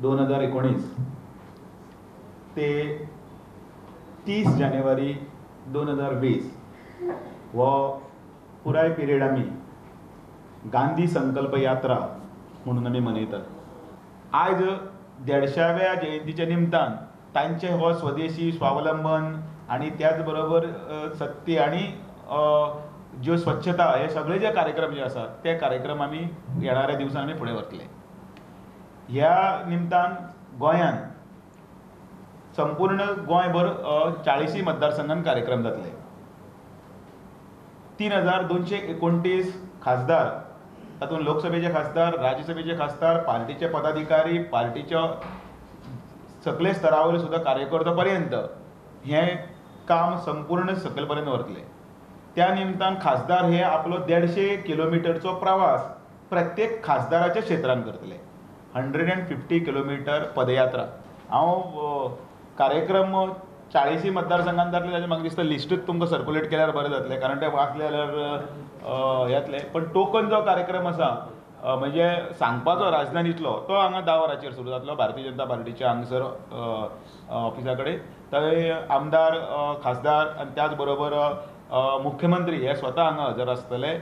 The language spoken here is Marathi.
2019 ते 30 जानेवारी 2020 वो पुराय पिरियड आमी गांधी संकल्प यात्रा म्हणून आमी मनयतात। आज 150व्या जयंतीच्या निमतान तांचे हो स्वदेशी स्वावलंबन आणि त्याच बरोबर सत्य आणि ज्यो स्वच्छता हे सगळे जे कार्यक्रम जे आसात ते कार्यक्रम आमी येणाऱ्या दिवसांनी आमी फुडें व्हरतले। ह्या निमतान गोंयान संपूर्ण गोंयभर 40 मतदारसंघात कार्यक्रम जातले। 3229 खासदार, तातूंत लोकसभेचे खासदार, राज्यसभेचे खासदार, पार्टीचे पदाधिकारी, पार्टीच्या सकले स्तरावयर सुद्धा कार्यकर्ते पर्यंत हे काम संपूर्ण सकल पर्यंत व्हरतले। त्या निमतान खासदार हे आपलो 150 किलोमिटरचो प्रवास प्रत्येक खासदाराच्या क्षेत्रांत करतले। 150 किलोमिटर पदयात्रा। हांव कार्यक्रम 40 मतदारसंघात जातले ताचे म्हाका दिसता लिस्टूच तुमकां सर्क्युलेट केल्यार बरें जातलें, कारण ते वाचले जाल्यार येतले। पण टोकन जो कार्यक्रम आसा म्हणजे सांगपाचो राजधानीतलो तो हांगा 10 वरांचेर सुरू जातलो भारतीय जनता पार्टीच्या हांगसर ऑफिसा कडेन। थंय आमदार, खासदार आनी त्याच बरोबर मुख्यमंत्री हे स्वता हांगा हजर आसतले